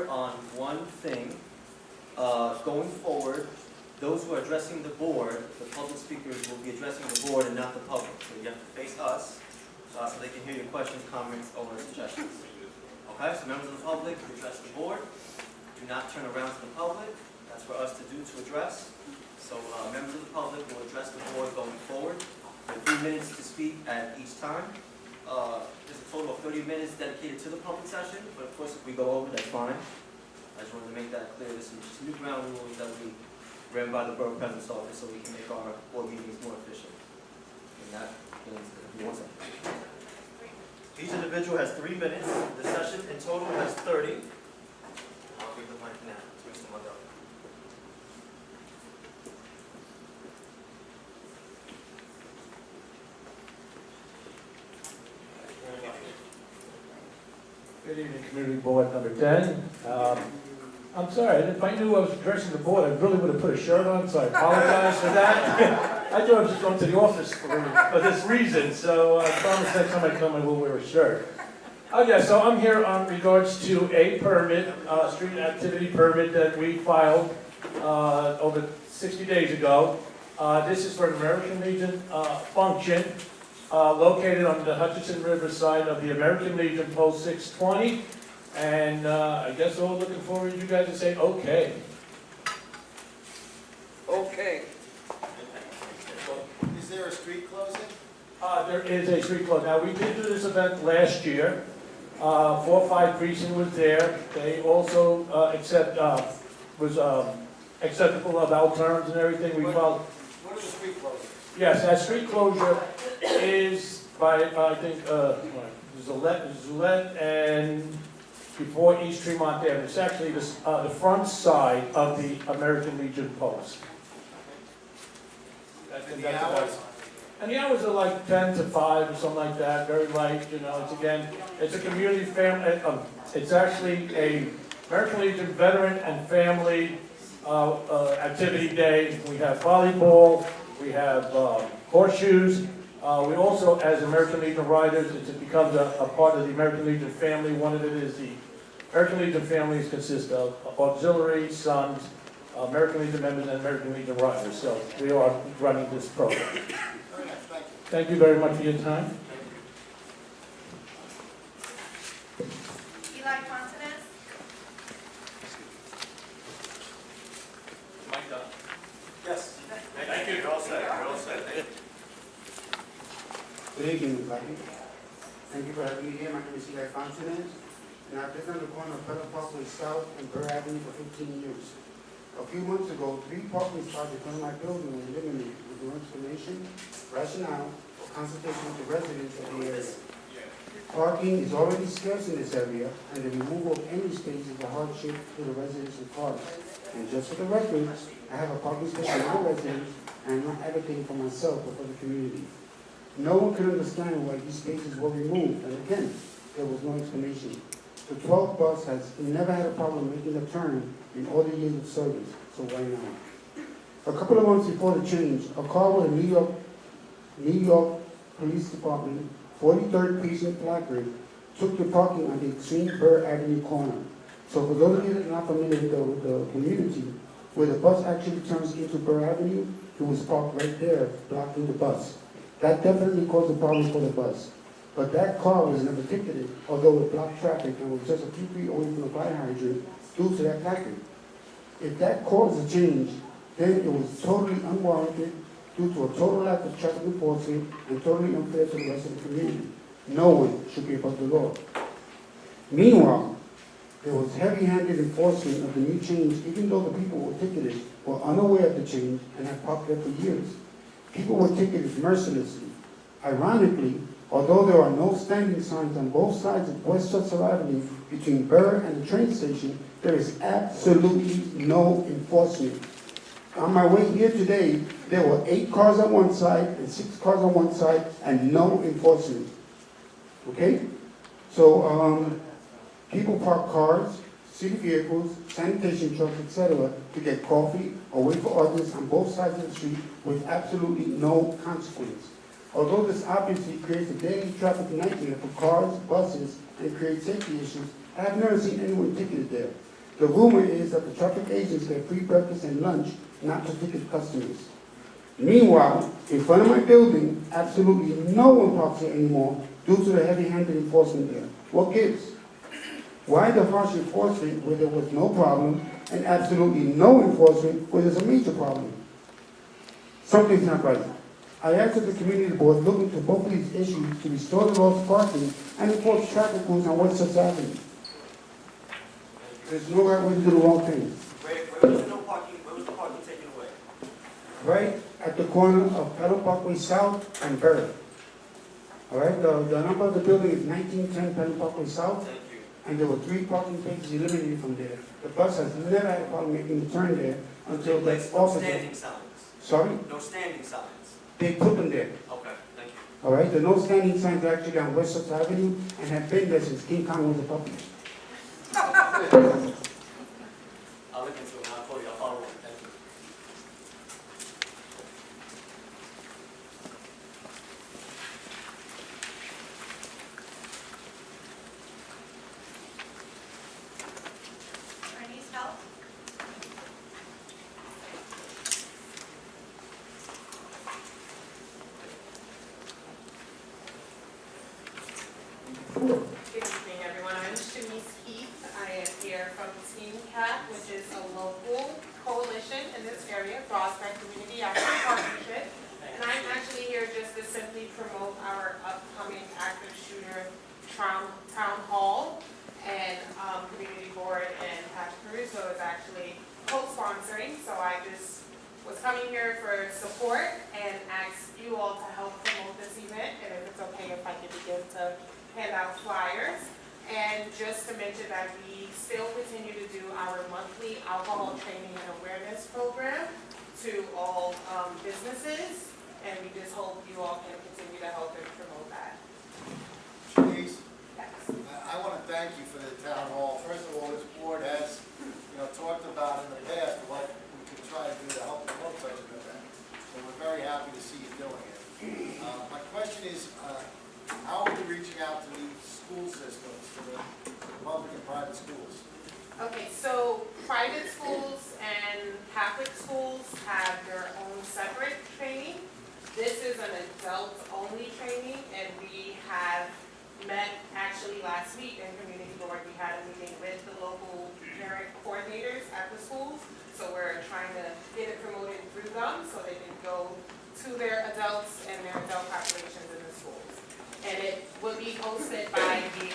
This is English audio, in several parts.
clear on one thing. Going forward, those who are addressing the board, the public speakers will be addressing the board and not the public. So you have to face us, so they can hear your questions, comments, or suggestions. Okay, so members of the public, you address the board. Do not turn around to the public. That's for us to do, to address. So members of the public will address the board going forward. There are 3 minutes to speak at each time. There's a total of 30 minutes dedicated to the public session, but of course if we go over, that's fine. I just wanted to make that clear. This is just new ground rules that we ran by the Borough President's office so we can make our board meetings more efficient. And that means, give me one second. Each individual has 3 minutes. The session in total has 30. I'll give the mic now to Mr. Mondell. Good evening, Community Board number 10. I'm sorry, if I knew I was addressing the board, I really would have put a shirt on, so I apologize for that. I thought I was just going to the office for this reason, so I promise next time I come I will wear a shirt. Okay, so I'm here on regards to a permit, street activity permit that we filed over 60 days ago. This is for an American Legion function located on the Hutchinson River side of the American Legion Post 620. And I guess all looking forward to you guys to say, okay. Okay. Is there a street closing? There is a street close. Now, we did do this event last year. 4-5 Precinct was there. They also was acceptable of our terms and everything. We filed. What is the street closing? Yes, that street closure is by, I think, Zulette and before East Tremont Avenue. It's actually the front side of the American Legion Post. And the hours? And the hours are like 10 to 5 or something like that, very light, you know. It's a community family, it's actually a American Legion Veteran and Family activity day. We have volleyball, we have horseshoes. We also, as American Legion riders, it becomes a part of the American Legion family. One of it is the American Legion families consist of auxiliary, sons, American Legion members, and American Legion riders. So we are running this program. Very nice, thank you. Thank you very much for your time. Eli Fontanez. Mic up. Yes. Thank you. You're all set. You're all set. Good evening, everybody. Thank you for having me here. My name is Eli Fontanez, and I've lived on the corner of Pedal Parkway South and Burr Avenue for 15 years. A few months ago, 3 parking spots in front of my building were eliminated with no explanation, rationale, or consultation with the residents of the area. Parking is already scarce in this area, and the removal of any space is a hardship to the residents and cars. And just for the record, I have a parking space for my residents, and I'm not advocating for myself, but for the community. No one could understand why these spaces were removed, and again, there was no explanation. The 12th bus has never had a problem making a turn in all the years of service, so why now? A couple of months before the change, a car with a New York Police Department 43rd Precinct placard took the parking on the extreme Burr Avenue corner. So for those of you that are not familiar with the community, where the bus actually turns into Burr Avenue, it was parked right there, blocking the bus. That definitely caused a problem for the bus. But that car was never ticketed, although it blocked traffic and was just a few feet away from the fire hydrant due to that placard. If that caused a change, then it was totally unwarranted due to a total lack of traffic enforcement and totally unfair to the rest of the community. No one should be above the law. Meanwhile, there was heavy-handed enforcement of the new change, even though the people were ticketed were unaware of the change and had parked there for years. People were ticketed mercilessly. Ironically, although there are no standing signs on both sides of West Chester Avenue between Burr and the train station, there is absolutely no enforcement. On my way here today, there were 8 cars on one side and 6 cars on one side and no enforcement. Okay? So, people park cars, city vehicles, sanitation trucks, etc. to get coffee or wait for others on both sides of the street with absolutely no consequence. Although this obviously creates a daily traffic nightmare for cars, buses, and creates safety issues, I have never seen anyone ticketed there. The rumor is that the traffic agents get free breakfast and lunch, not to ticket customers. Meanwhile, in front of my building, absolutely no one parks here anymore due to the heavy-handed enforcement there. What gives? Why the harsh enforcement where there was no problem and absolutely no enforcement where there's a major problem? Something's not right. I asked that the community board look into both of these issues to restore the laws of parking and enforce traffic rules on West Sixth Avenue. There's no right way to do the wrong thing. Where was the no parking, where was the parking taken away? Right at the corner of Pelham Parkway South and Berry. All right, the number of the building is 1910 Pelham Parkway South, Thank you. and there were 3 parking spaces eliminated from there. The bus has never had a problem making the turn there until the No officer. standing signs. Sorry? No standing signs. They put them there. Okay, thank you. All right, the no standing signs are actually on West Sixth Avenue and have been there since King Kong was a puppy. I'll look into it, I'll call you, I'll follow up, thank you. Bernice Health. Good evening, everyone. I'm Shanice Heath. I am here from Team CAP, which is a local coalition in this area, Prospect Community Action Partnership. And I'm actually here just to simply promote our upcoming active shooter town hall. And community board and Patrick Caruso is actually co-sponsoring. So I just was coming here for support and ask you all to help promote this event. And if it's okay if I could begin to hand out flyers. And just to mention that we still continue to do our monthly alcohol training and awareness program to all businesses. And we just hope you all can continue to help and promote that. Shanice, Yes. I want to thank you for the town hall. First of all, this board has, talked about in the past what we could try to do to help promote such an event. So we're very happy to see you doing it. My question is, how are we reaching out to the school systems, to the public and private schools? Okay, so private schools and Catholic schools have their own separate training. This is an adult-only training, and we have met actually last week in community board. We had a meeting with the local parent coordinators at the schools. So we're trying to get it promoted through them so they can go to their adults and their adult populations in the schools. And it will be hosted by the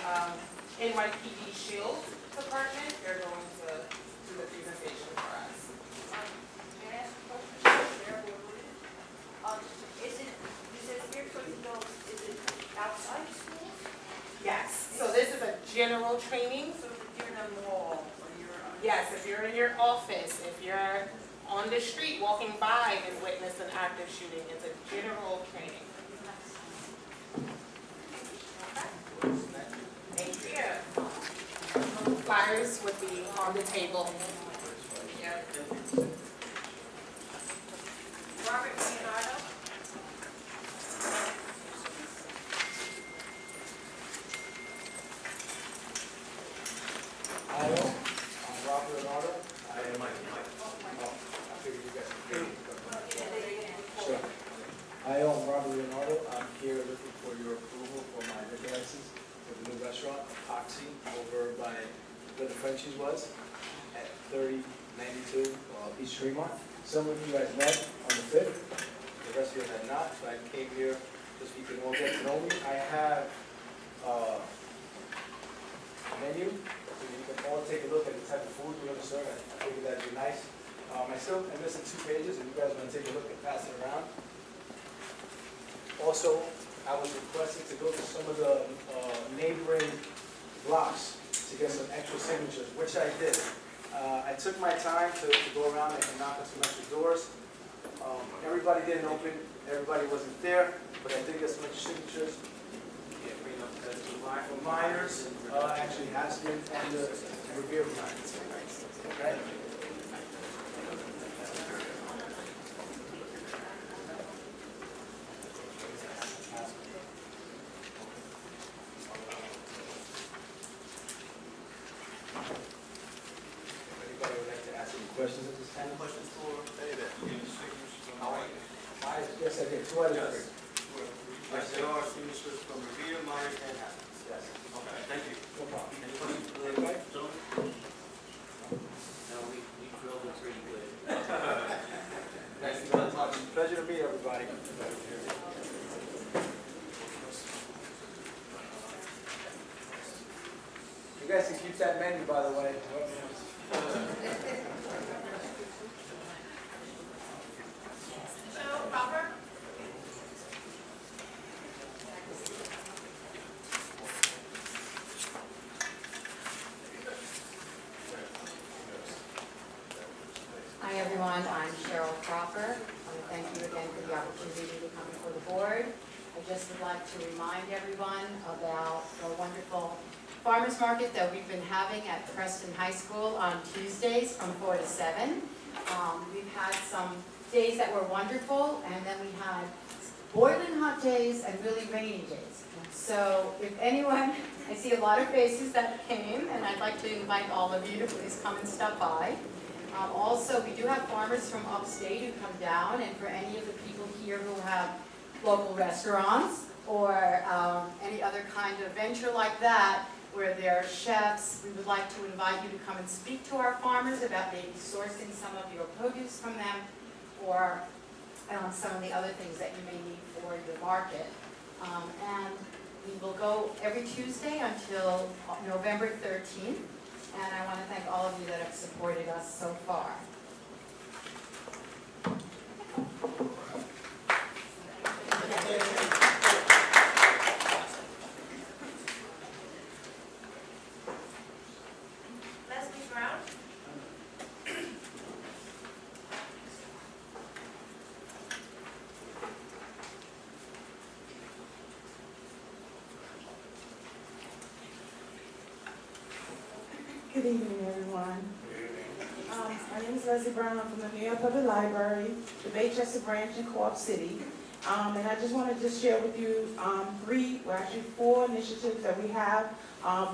NYPD Shield Department. They're going to do the presentation for us. May I ask a question? Is it, you said Spirit Choice Adults, is it outside schools? Yes, so this is a general training. So if you're in a mall or you're on. Yes, if you're in your office, if you're on the street walking by and witness an active shooting, it's a general training. Thank you. Flyers would be on the table. Yep. Robert Leonardo? Hi, I'm Robert Leonardo. I am Mike. I figured you guys could hear me. Sure. Hi, I'm Robert Leonardo. I'm here looking for your approval for my liquor license for the new restaurant, Epoxy, over by where the Frenchies was, at 3092 East Tremont. Some of you guys met on the 5th. The rest of you had not, so I came here just so you can all get to know me. I have a menu, so you can all take a look at the type of food we're going to serve. I figured that'd be nice. I'm missing 2 pages, and you guys want to take a look and pass it around. Also, I was requested to go to some of the neighboring blocks to get some extra signatures, which I did. I took my time to go around and knock on some extra doors. Everybody didn't open, everybody wasn't there, but I did get some extra signatures. The miners, actually Haskin and the Revere miners. Okay? Questions at this time? Questions for? Yes, I did. Two out of three. Yes, there are signatures from Revere, Myers, and Haskins. Yes. Okay, thank you. No problem. Any questions for the Anybody? gentleman? No, we drilled it pretty good. Nice to meet you. Pleasure to meet everybody. You guys can keep that menu, by the way. Cheryl Cropper? Hi, everyone. I'm Cheryl Cropper. I want to thank you again for the opportunity to come before the board. I just would like to remind everyone about the wonderful farmers market that we've been having at Preston High School on Tuesdays from 4 to 7. We've had some days that were wonderful, and then we had boiling hot days and really rainy days. So if anyone, I see a lot of faces that came, and I'd like to invite all of you to please come and stop by. Also, we do have farmers from upstate who come down, and for any of the people here who have local restaurants or any other kind of venture like that, where they're chefs, we would like to invite you to come and speak to our farmers about maybe sourcing some of your produce from them, or some of the other things that you may need for your market. And we will go every Tuesday until November 13th. And I want to thank all of you that have supported us so far. Leslie Brown? Good evening, everyone. My name is Leslie Brown. I'm from the New York Public Library, the Baychester branch in Co-op City. And I just wanted to share with you four initiatives that we have.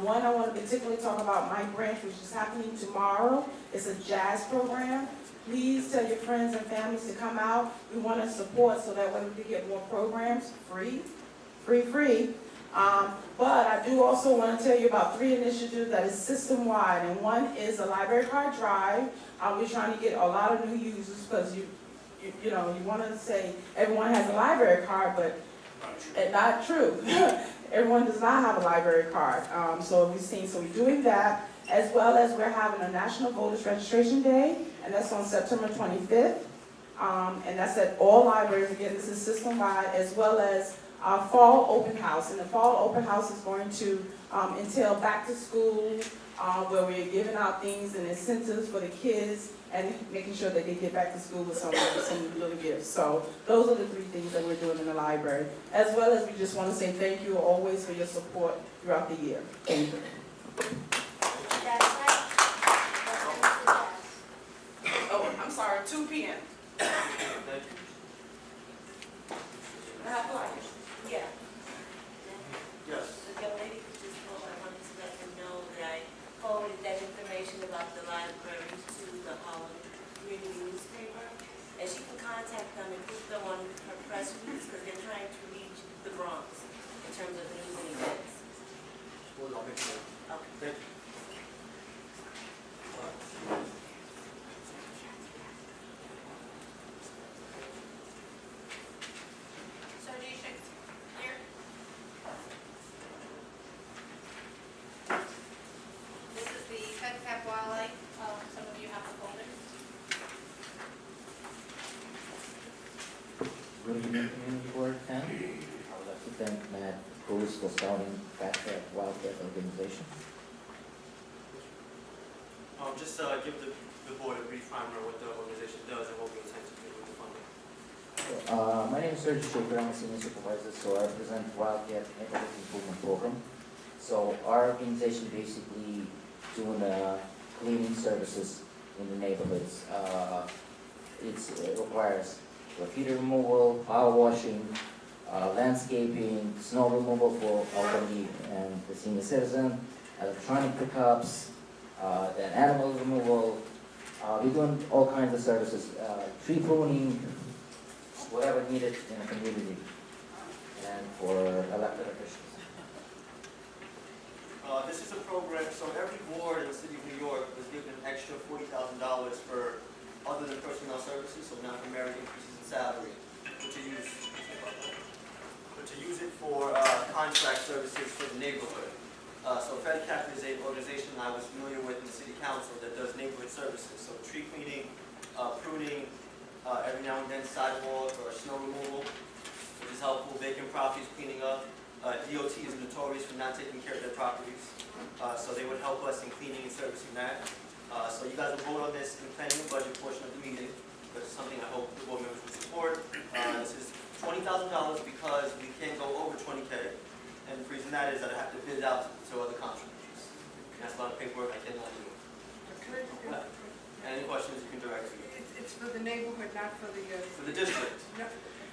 One, I want to particularly talk about my branch, which is happening tomorrow. It's a jazz program. Please tell your friends and families to come out. We want to support so that way we can get more programs free. But I do also want to tell you about three initiatives that is system-wide, and one is a library card drive. We're trying to get a lot of new users because you want to say everyone has a library card, but it's not true. Everyone does not have a library card. So we're doing that, as well as we're having a National Voters Registration Day, and that's on September 25th. And that's at all libraries. Again, this is system-wide, as well as our fall open house. And the fall open house is going to entail back to school, where we're giving out things and incentives for the kids and making sure that they get back to school with some little gifts. So those are the three things that we're doing in the library. As well as we just want to say thank you always for your support throughout the year. Thank you. That's right. Oh, I'm sorry, 2 p.m. Yeah. Yes. The young lady who just spoke, I wanted to let them know that I forwarded that information about the library to the Harlem Community Newspaper. And she can contact them and put them on her press release because they're trying to reach the Bronx in terms of news and events. Well, I'll make sure. Okay. Thank you. Sergey Shakespeare? This is the Fed Cap Wildlife. Some of you have the folder. Good evening, Community Board 10. I would like to thank Matt Cruz for starting FatCat Wildcat organization. Just give the board a brief primer of what the organization does and what we intend to do with the funding. My name is Sergio Shaker, I'm a senior supervisor, so I represent Wildcat Neighborhood Improvement Program. So our organization basically doing cleaning services in the neighborhoods. It requires graffiti removal, power washing, landscaping, snow removal for elderly and the senior citizen, electronic pickups, then animal removal, We're doing all kinds of services, tree pruning, whatever needed in a community, and for elected officials. This is a program, so every board in the city of New York was given an extra $40,000 for other than personnel services, so not for merit increases in salary, but to use it for contract services for the neighborhood. So FedCap is an organization I was familiar with in the city council that does neighborhood services, so tree cleaning, pruning, every now and then sidewalk or snow removal, which is helpful, vacant properties cleaning up. DOT is notorious for not taking care of their properties, so they would help us in cleaning and servicing that. So you guys will vote on this in planning and budget portion of the meeting. This is something I hope the board members will support. This is $20,000 because we can't go over 20K, and the reason that is that I have to bid it out to other contractors. And that's a lot of paperwork I cannot do. Any questions you can direct to me? It's for the neighborhood, not for the, For the district,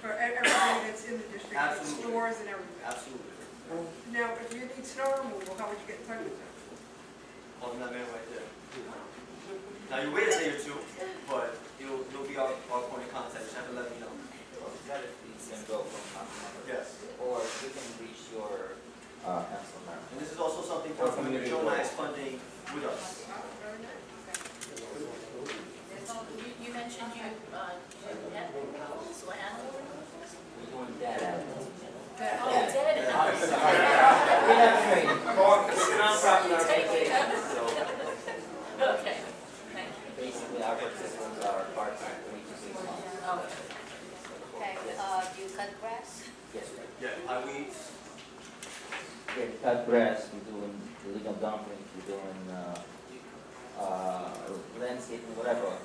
for everything that's in the district, like Absolutely. stores and everything. absolutely. Now, if you need snow removal, how would you get in touch with them? Holding that man right there. Now you wait a day or two, but you'll be our point of contact. You have to let me know. You can go from Councilmember. Yes. Or you can reach your Councilmember. And this is also something Councilmember Jonah is funding with us. You mentioned you had animals or animal removals? We're doing that out. Oh, dead. I'm sorry. We have training. You take it. So Okay, thank you. basically, our participants are part-time, 3 to 6 months. Okay, do you cut grass? Yes, sir. Yeah, we, Yeah, cut grass, we're doing illegal dumping, we're doing landscaping, whatever.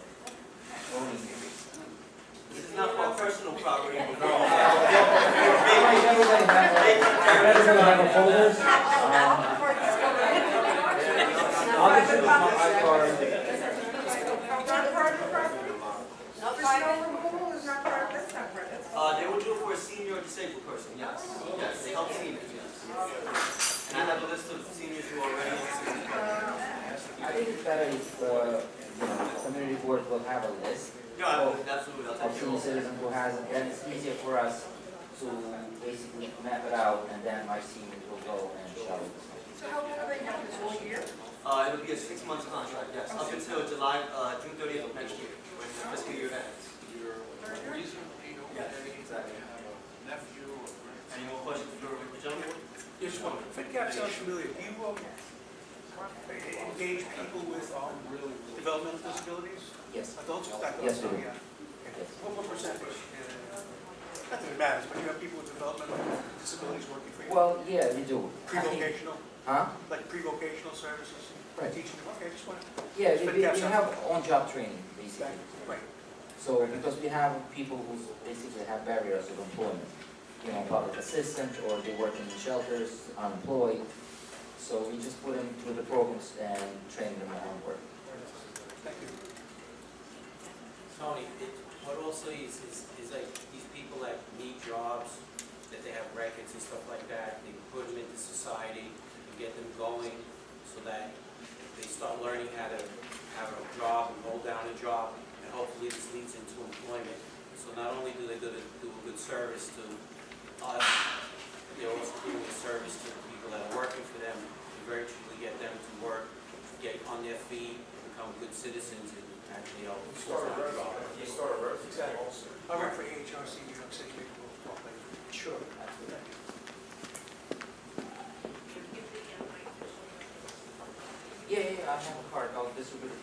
Owning. this is not for our personal property. but for- Everybody have a folders? I'll just use my card. Not part of the property? The snow removal is not part of, that's not part, that's. They will do it for a senior or disabled person, yes. Yes, they help seniors, yes. And I have a list of seniors who are already in the city. I think it's better if, community board will have a list Yeah, absolutely, I'll of take care senior of it. citizens who has it, then it's easier for us to basically map it out, and then my seniors will go and show it. So how long will they have this whole year? It'll be a 6-month contract, yes, up until June 30th of next year, when the fiscal year ends. Yes, exactly. Any more questions for the gentleman? Just one, FedCap sounds familiar. Do you engage people with developmental disabilities? Yes. Adults with that? Yes, we do. Yeah. Yes. What percentage? Not that it matters, but you have people with developmental disabilities working for you? Well, yeah, we do. Pre-vocational, Huh? like pre-vocational services? Right. Teaching, okay, just one. Yeah, But we gaps have on-job training, basically. Right. So, because we have people who basically have barriers of employment, public assistant, or they work in shelters, unemployed. So we just put them through the programs and train them on work. Thank you. Tony, what also is like these people that need jobs, that they have records and stuff like that, they put them into society and get them going so that they start learning how to have a job and hold down a job, and hopefully this leads into employment. So not only do they do a good service to us, they're also doing a service to the people that are working for them, to virtually get them to work, get on their feet, become good citizens, and actually help start a job. Exactly. I work for AHRC, New York City. Sure. Absolutely. Yeah, I have a card, I'll distribute it.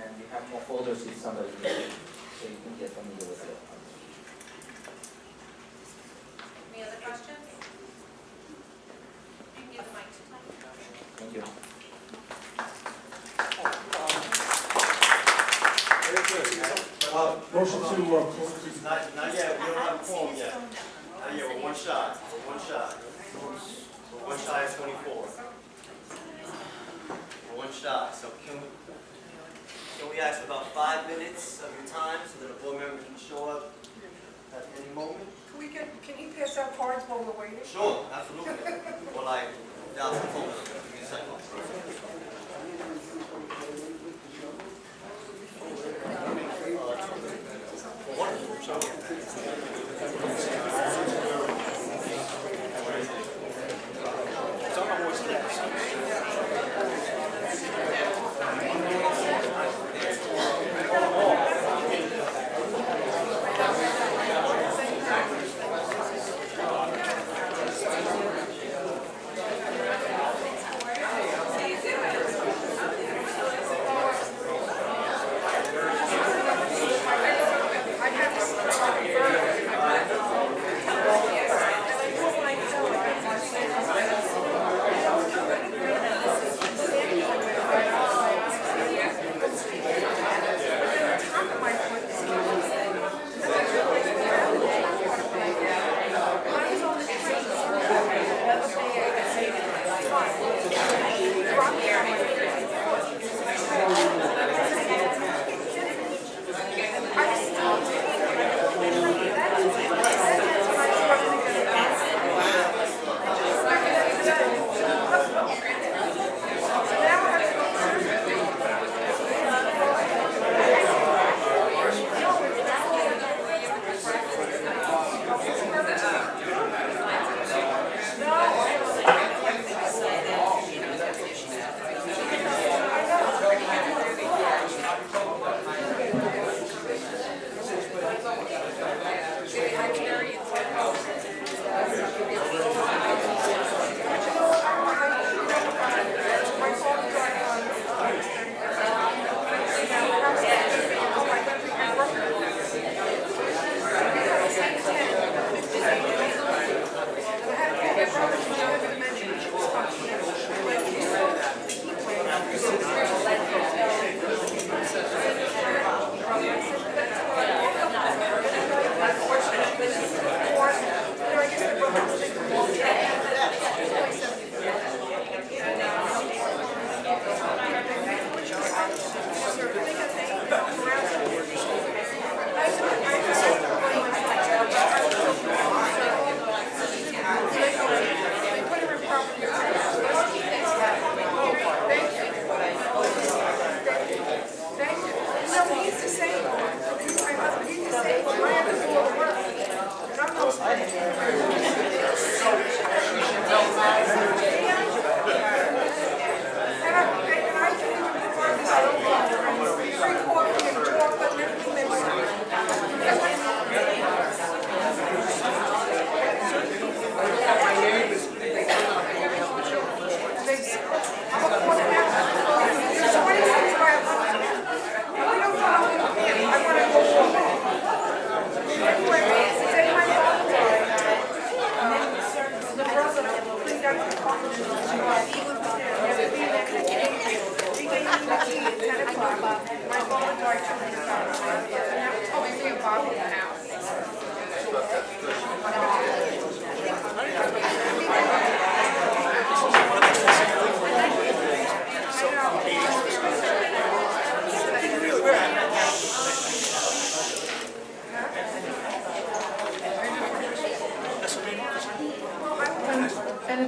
And we have more folders with somebody, so you can get familiar with it. Any other questions? You can give the mic to Tom. Thank you. Motion to close. Not yet, we don't have a quorum yet. Not yet, we're one shot, We're one shy of 24. We're one shot, so can we ask about 5 minutes of your time so that a board member can show up at any moment? Can you pass out cards while we're waiting? Sure, absolutely. Well, down the phone, give me a second.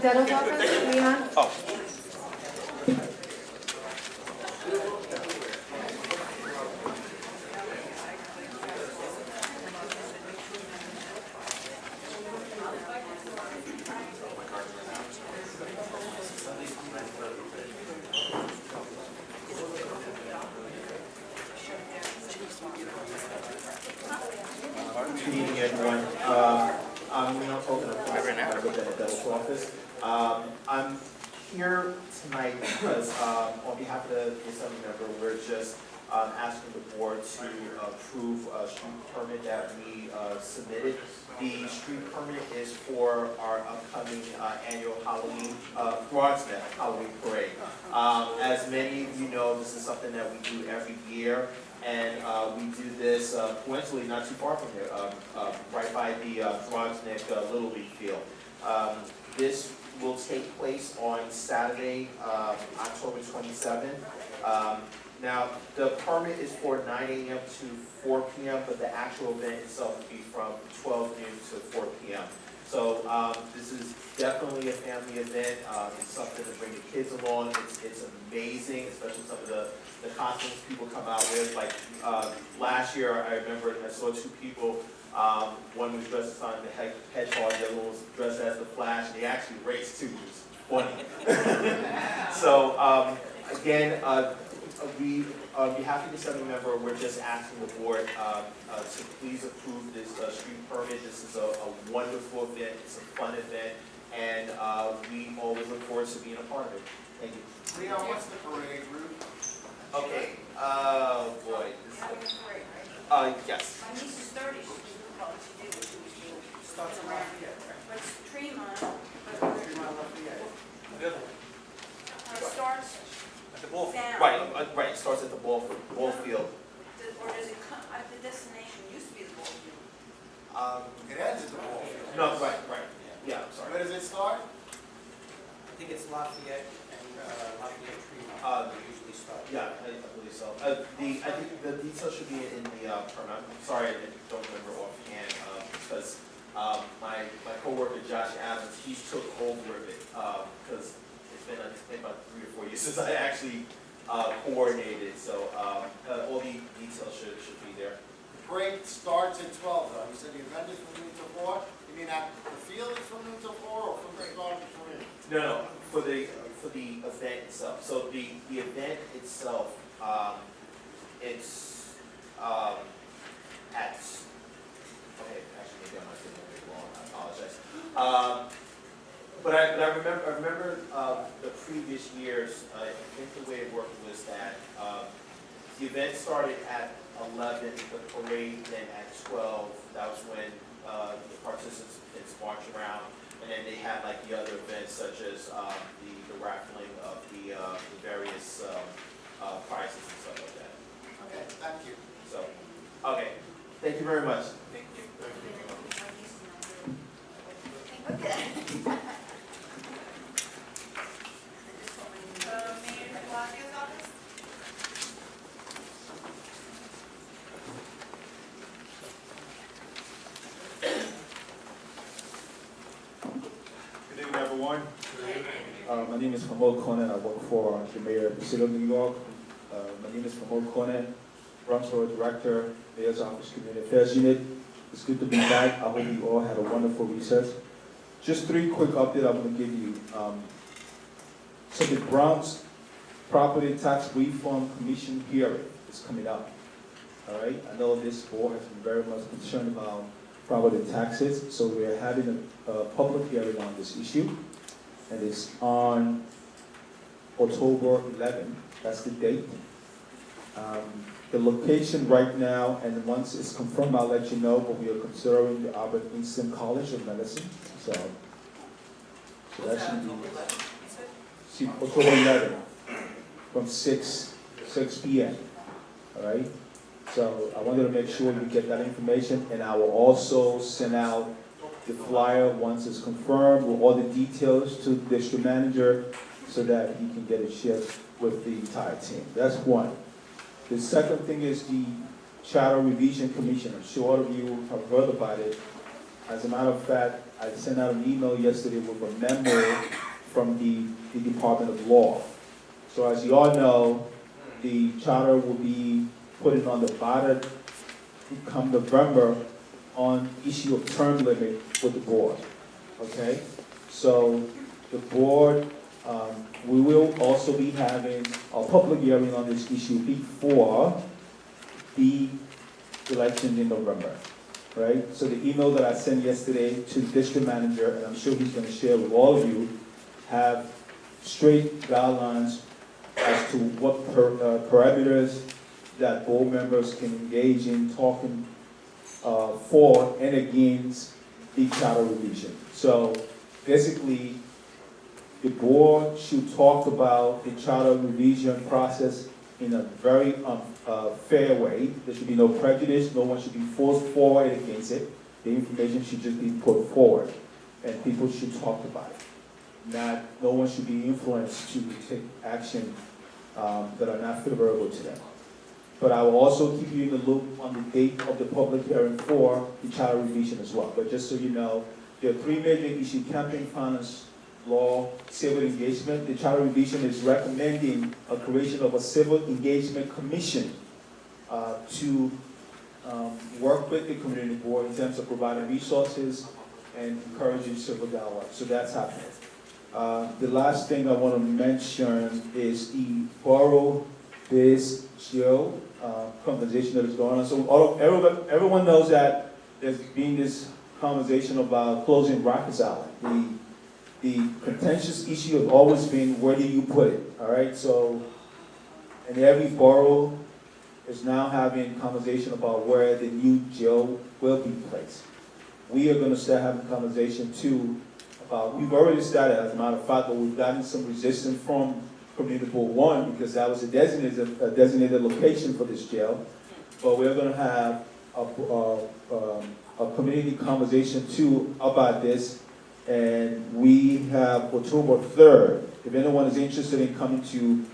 Dental's office, Leon? Oh. Good evening, everyone. I'm Leon Tolkien, I'm from the Dental's office. I'm here tonight because on behalf of the Assembly member, we're just asking the board to approve a street permit that we submitted. The street permit is for our upcoming annual Halloween, Broad's Neck Halloween Parade. As many of you know, this is something that we do every year. And we do this coincidentally not too far from here, right by the Throgsneck Little League field. This will take place on Saturday, October 27th. Now, the permit is for 9 a.m. to 4 p.m., but the actual event itself will be from 12 noon to 4 p.m. So this is definitely a family event. It's something to bring the kids along. It's amazing, especially some of the costumes people come out with. Like last year, I remember I saw two people. One was dressed as Sonic the Hedgehog, the other one was dressed as the Flash. And they actually raced too, which was funny. So again, we, on behalf of the Assembly member, we're just asking the board to please approve this street permit. This is a wonderful event. It's a fun event, and we always look forward to being a part of it. Thank you. Leon, what's the parade route? Okay. Boy. Yes. My niece is 30, she did what she was doing. Starts in Lafayette, right? But it's Tremont, Tremont, Lafayette. The other one, it starts at the ball field. down. Right. It starts at the ball field. Or does it come, the destination used to be the ball field. It ends at the ball field. No, right. Yeah, I'm sorry. Where does it start? I think it's Lafayette and Lafayette Tremont. They usually start. Yeah, I believe so. I think the details should be in the permit. I'm sorry, I don't remember offhand because my coworker Josh Adams, he took over of it because it's been about 3 or 4 years since I actually coordinated. So all the details should be there. The parade starts at 12, though. You said the event is from noon to 4? You mean at the field is from noon to 4 or from the start of the parade? No, for the event itself. So the event itself, it's at, okay, actually maybe I'm not getting it wrong, I apologize. But I remember the previous years, I think the way it worked was that the event started at 11, the parade then at 12. That was when the participants march around. And then they had like the other events such as the raffling of the various prizes and stuff like that. Okay, thank you. So, okay, thank you very much. Thank you. Okay. Mayor Blasio's office? Good evening, everyone. My name is Hamol Conan. I work for the mayor of the city of New York. My name is Hamol Conan, Rumsfeld Director, Mayor's Office Community Affairs Unit. It's good to be back. I hope you all had a wonderful recess. Just 3 quick updates I'm going to give you. So the Bronx Property Tax Reform Commission hearing is coming up. All right. I know this board has been very much concerned about property taxes, so we're having a public hearing on this issue, and it's on October 11th. That's the date. The location right now, and once it's confirmed, I'll let you know, but we are considering the Albert Einstein College of Medicine. So that should be October 11th from 6 p.m. All right. So I wanted to make sure you get that information, and I will also send out the flyer once it's confirmed with all the details to the district manager so that he can get it shipped with the entire team. That's one. The second thing is the Charter Revision Commission. I'm sure all of you have heard about it. As a matter of fact, I sent out an email yesterday with a memo from the Department of Law. So as you all know, the charter will be putting on the ballot come November on issue of term limit with the board, okay? So the board, we will also be having a public hearing on this issue before the election in November, right? So the email that I sent yesterday to the district manager, and I'm sure he's gonna share with all of you, have straight guidelines as to what parameters that board members can engage in talking for and against the charter revision. So basically, the board should talk about the charter revision process in a very fair way. There should be no prejudice, no one should be forced forward against it. The information should just be put forward, and people should talk about it. No one should be influenced to take action that are not favorable to them. But I will also keep you in the loop on the date of the public hearing for the charter revision as well. But just so you know, there are three major issues: campaign finance law, civil engagement. The charter revision is recommending a creation of a civil engagement commission to work with the community board in terms of providing resources and encouraging civil dialogue. So that's happening. The last thing I want to mention is the borough biz jail conversation that is going on. So everyone knows that there's been this conversation about closing Rikers Island. The contentious issue has always been, where do you put it, all right? So, and every borough is now having conversation about where the new jail will be placed. We are going to start having conversation too about, we've already started as a matter of fact, but we've gotten some resistance from Community Board 1 because that was a designated location for this jail. But we're going to have a community conversation too about this. And we have October 3rd. If anyone is interested in coming to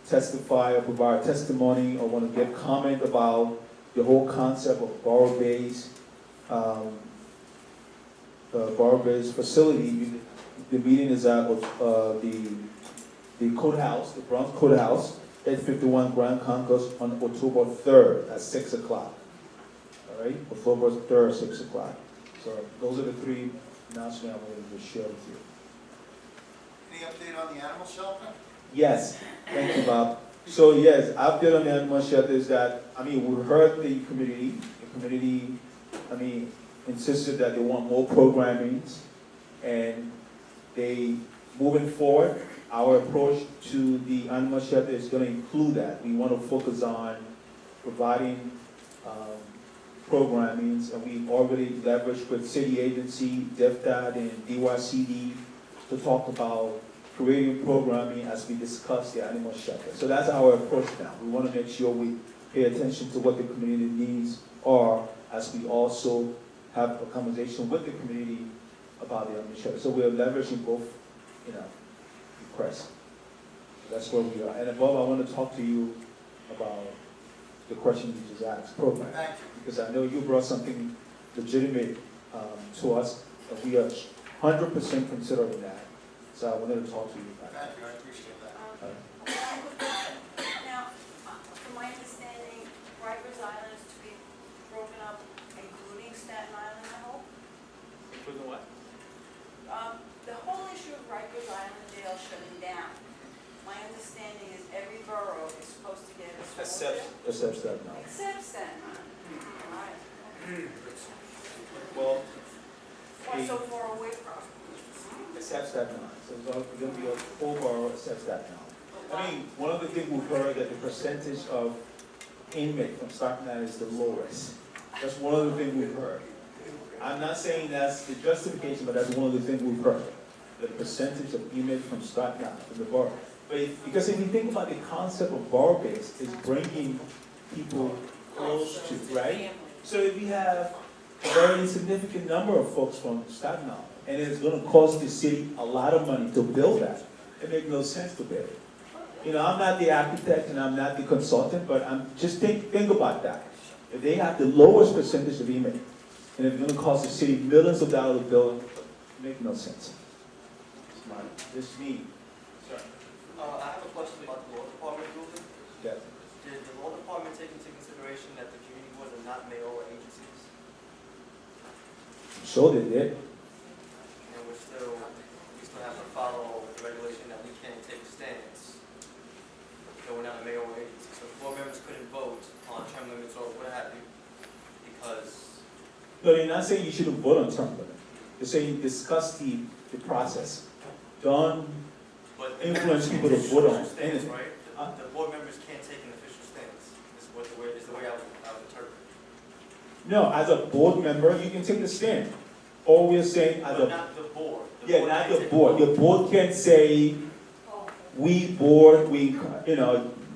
testify or provide testimony or want to give comment about the whole concept of borough-based facility, the meeting is at the Court House, the Bronx Court House, 851 Grand Concourse on October 3rd at 6 o'clock. All right, October 3rd, 6 o'clock. So those are the three announcement I wanted to share with you. Any update on the animal shelter? Yes, thank you, Bob. So yes, update on the animal shelter is that, we heard the community, insisted that they want more programming, and they, moving forward, our approach to the animal shelter is going to include that. We want to focus on providing programming, and we've already leveraged with city agency, DFDAD, and DYCD to talk about creating programming as we discuss the animal shelter. So that's our approach now. We want to make sure we pay attention to what the community needs are as we also have a conversation with the community about the animal shelter. So we're leveraging both, requests. So that's where we are. And above, I want to talk to you about the question you just asked, program. Thank you. Because I know you brought something legitimate to us, and we are 100% considering that. So I wanted to talk to you about that. Thank you, I appreciate that. Now, from my understanding, Rikers Island is to be broken up, including Staten Island, I hope? Including what? The whole issue of Rikers Island jail shutting down, my understanding is every borough is supposed to get a small jail. Except Staten Island. Except Staten Island. Right. Well, Why so far away from? except Staten Island. So it's going to be a full borough except Staten Island. One of the things we've heard that the percentage of inmate from Staten Island is the lowest. That's one of the things we've heard. I'm not saying that's the justification, but that's one of the things we've heard. The percentage of inmates from Staten Island, from the borough. Because if you think about the concept of borough-based, it's bringing people close to, right? So if you have a very significant number of folks from Staten Island, and it's going to cost the city a lot of money to build that, it makes no sense to build it. I'm not the architect and I'm not the consultant, but I'm just think about that. If they have the lowest percentage of inmates And if it's gonna cost the city millions of dollars to build, it makes no sense. It's me. Sir. I have a question about the law department ruling. Yes. Did the law department take into consideration that the community boards are not mayoral agencies? So they did. And we still have to follow the regulation that we can't take a stance, though we're not a mayoral agency. So board members couldn't vote on term limits or what have you, because, No, they're not saying you shouldn't vote on term limit. They're saying discuss the process. Don't but. influence people to vote on Stance, anything. right? The board members can't take an official stance, is the way I would interpret it. No, as a board member, you can take a stand. All we're saying as But a, not the board. yeah, not can't the take a board. vote. Your board can say, we board,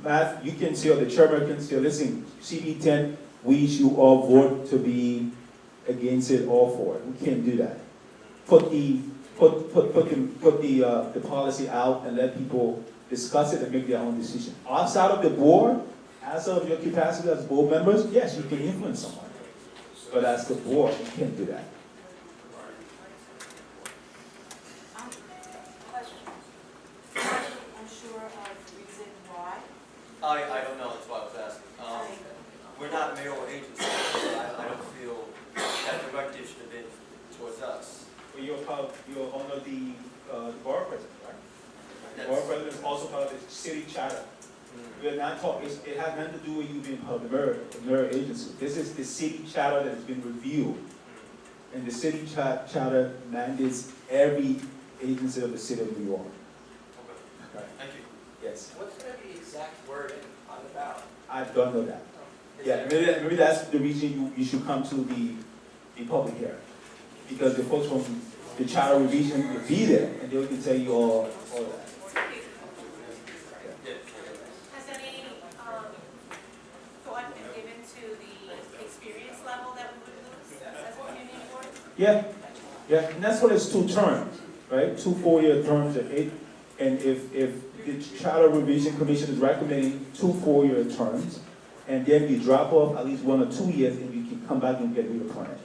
Matt, you can say, or the chairman can say, listen, CB 10, we should all vote to be against it or for it. We can't do that. Put the policy out and let people discuss it and make their own decision. Outside of the board, as of your capacity as board members, yes, you can influence someone. But as the board, you can't do that. Question. Unsure of reason why? I don't know, that's why I was asking. We're not mayoral agencies, so I don't feel that directive should have been towards us. Well, you're under the borough president, right? The borough president is also part of the city charter. We're not talking, it has nothing to do with you being part of the mayor agency. This is the city charter that has been reviewed. And the city charter mandates every agency of the city of New York. Okay, thank you. Yes, What's gonna be the exact wording on the ballot? I don't know that. Yeah, maybe that's the reason you should come to the public hearing. Because the folks from the charter revision will be there, and they can tell you all that. Has any thought been given to the experience level that we would lose as a community board? Yeah, and that's what it's 2 terms, right? 2 4-year terms and 8, and if the charter revision commission is recommending 2 4-year terms, and then you drop off at least 1 or 2 years, and you can come back and get reappointed.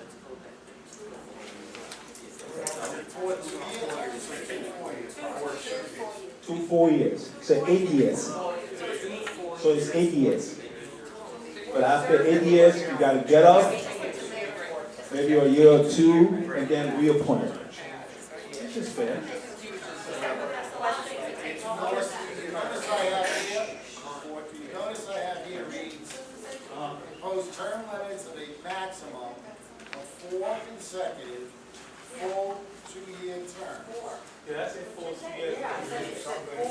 2 4 years, so 8 years. So it's 8 years. But after 8 years, you gotta get up, maybe a year or 2, and then reappointed. Which is fair. Notice I have here reads, proposed term limits of a maximum of 4 consecutive full 2-year terms. Did I say 4 years? It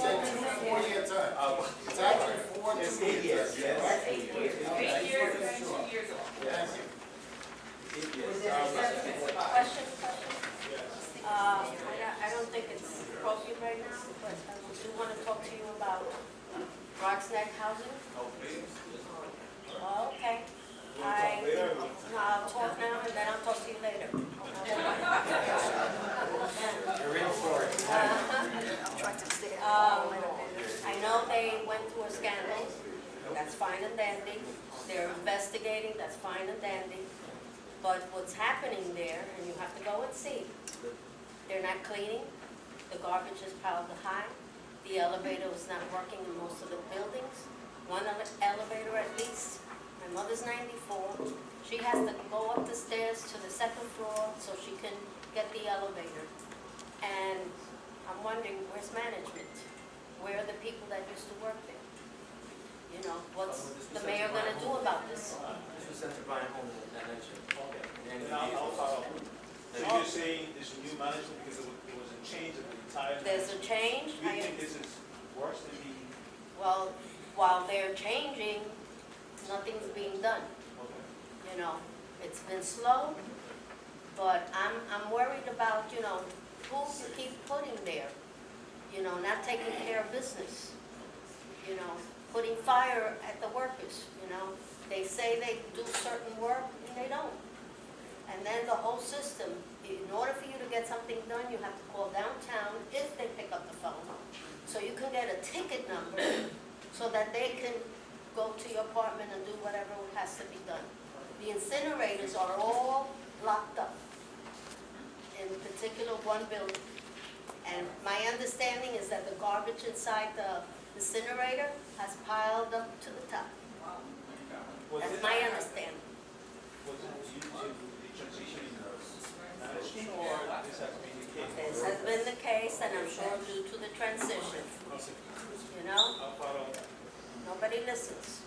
said 2 4-year terms. It's actually 4 It's 2-year 8 years, terms. yes. Right? 8 years, 8 years and 2 years old. Thank you. 8 years. Question. I don't think it's appropriate right now, but I do want to talk to you about Rock's Neck housing. Oh, please. Oh, okay. I'll talk now and then I'll talk to you later. You're in for it. I know they went through a scandal, that's fine and dandy. They're investigating, that's fine and dandy. But what's happening there, and you have to go and see, they're not cleaning, the garbage is piled high, the elevator is not working in most of the buildings. One elevator at least, my mother's 94, she has to go up the stairs to the 2nd floor so she can get the elevator. And I'm wondering, where's management? Where are the people that used to work there? You know, what's the mayor gonna do about this? This was sent to Brian Holmes at mentioned. Okay. And And I'll follow up. So you're saying there's a new management because there was a change of the entire. There's a change. Do you think this is worse than the? Well, while they're changing, nothing's being done. Okay. You know, it's been slow, but I'm worried about, you know, who to keep putting there. You know, not taking care of business. You know, putting fire at the workers, you know. They say they do certain work and they don't. And then the whole system, in order for you to get something done, you have to call downtown if they pick up the phone. So you can get a ticket number so that they can go to your apartment and do whatever has to be done. The incinerators are all locked up in particular one building. And my understanding is that the garbage inside the incinerator has piled up to the top. That's my understanding. Was it due to the transition in management, or this has been the case? This has been the case, and I'm sure due to the transition. You know, nobody listens.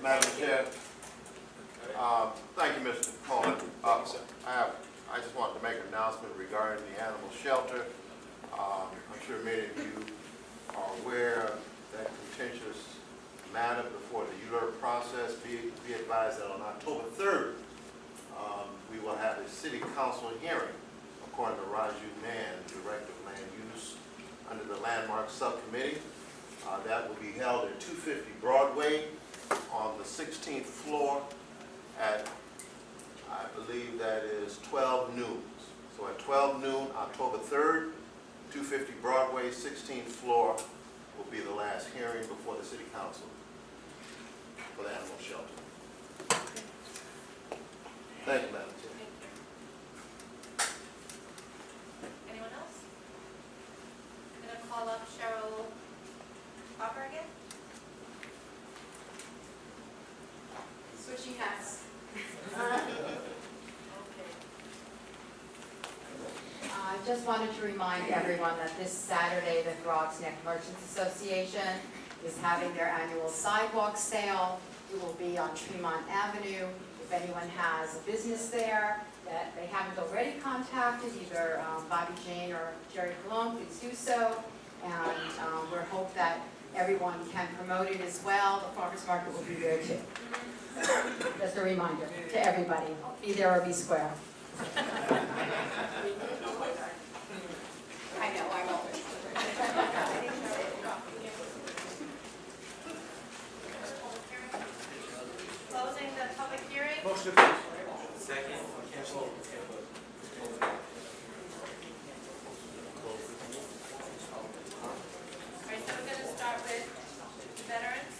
Madam Chair, thank you, Mr. Cohen. I just wanted to make an announcement regarding the animal shelter. I'm sure many of you are aware of that contentious matter before the ULURP process. Be advised that on October 3rd, we will have a city council hearing, according to Raju Mann, Director of Land Use, under the Landmark Subcommittee. That will be held at 250 Broadway on the 16th floor at, I believe that is 12 noon. So at 12 noon, October 3rd, 250 Broadway, 16th floor will be the last hearing before the City Council for the animal shelter. Thank you, Madam Chair. Anyone else? I'm gonna call up Cheryl Hopper again. Switching hats. I just wanted to remind everyone that this Saturday, the Throgs Neck Merchants Association is having their annual sidewalk sale. It will be on Tremont Avenue. If anyone has a business there that they haven't already contacted, either Bobby Jane or Jerry Colon, please do so. And we hope that everyone can promote it as well. The farmers market will be there too. Just a reminder to everybody, be there or be square. I know, I will. Closing the public hearing. Motion to close. Second. Cancel. All right, so we're gonna start with veterans,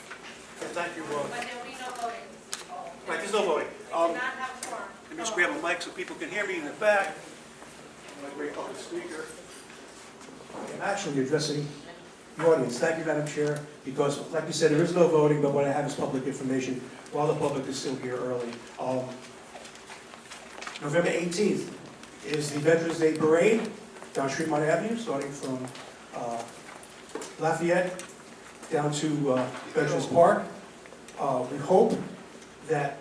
Thank you. but there will be no voting. Right, there's no voting. We do not have a quorum. Let me just grab a mic so people can hear me in the back. I'm going to bring up the speaker. I'm actually addressing the audience. Thank you, Madam Chair, because like you said, there is no voting, but what I have is public information while the public is still here early. November 18th is the Veterans Day Parade down Tremont Avenue, starting from Lafayette down to Veterans Park. We hope that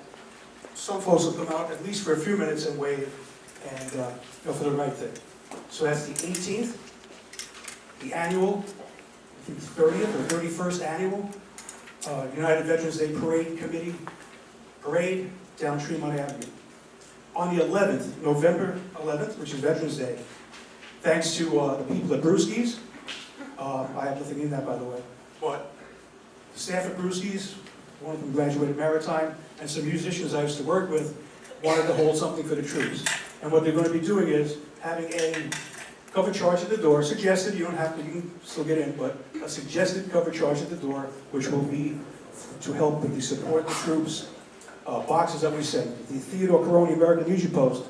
some folks will come out at least for a few minutes and wave and go for the right thing. So that's the 18th, the annual, I think it's 30th or 31st annual United Veterans Day Parade Committee parade down Tremont Avenue. On the 11th, November 11th, which is Veterans Day, thanks to the people at Brewski's, I have nothing in that, by the way, but the staff at Brewski's, one of them graduated Maritime, and some musicians I used to work with wanted to hold something for the troops. And what they're going to be doing is having a cover charge at the door, suggested, you don't have to, you can still get in, but a suggested cover charge at the door, which will be to help with the support the troops, boxes that we send. The Theodore Caroni American Legion Post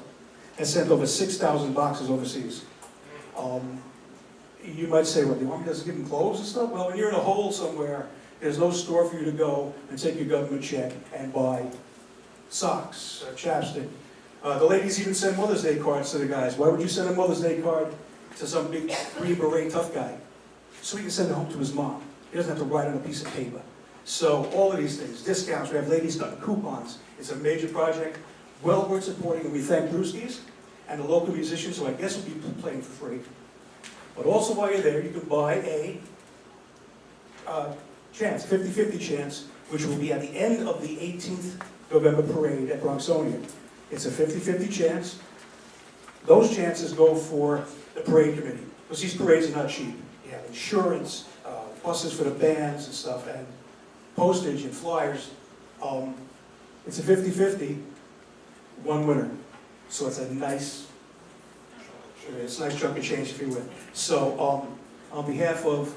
has sent over 6,000 boxes overseas. You might say, well, do you want me to give them clothes and stuff? Well, when you're in a hole somewhere, there's no store for you to go and take your government check and buy socks, chapstick. The ladies even send Mother's Day cards to the guys. Why would you send a Mother's Day card to some big Green Beret tough guy? So he can send it home to his mom. He doesn't have to write on a piece of paper. So all of these things, discounts, we have ladies cutting coupons. It's a major project, well worth supporting, and we thank Brewski's and the local musicians who I guess will be playing for free. But also while you're there, you can buy a chance, 50-50 chance, which will be at the end of the 18th November parade at Bronxonian. It's a 50-50 chance. Those chances go for the parade committee, because these parades are not cheap. You have insurance, buses for the bands and stuff, and postage and flyers. It's a 50-50, one winner. So it's a nice chunk of change if you win. So on behalf of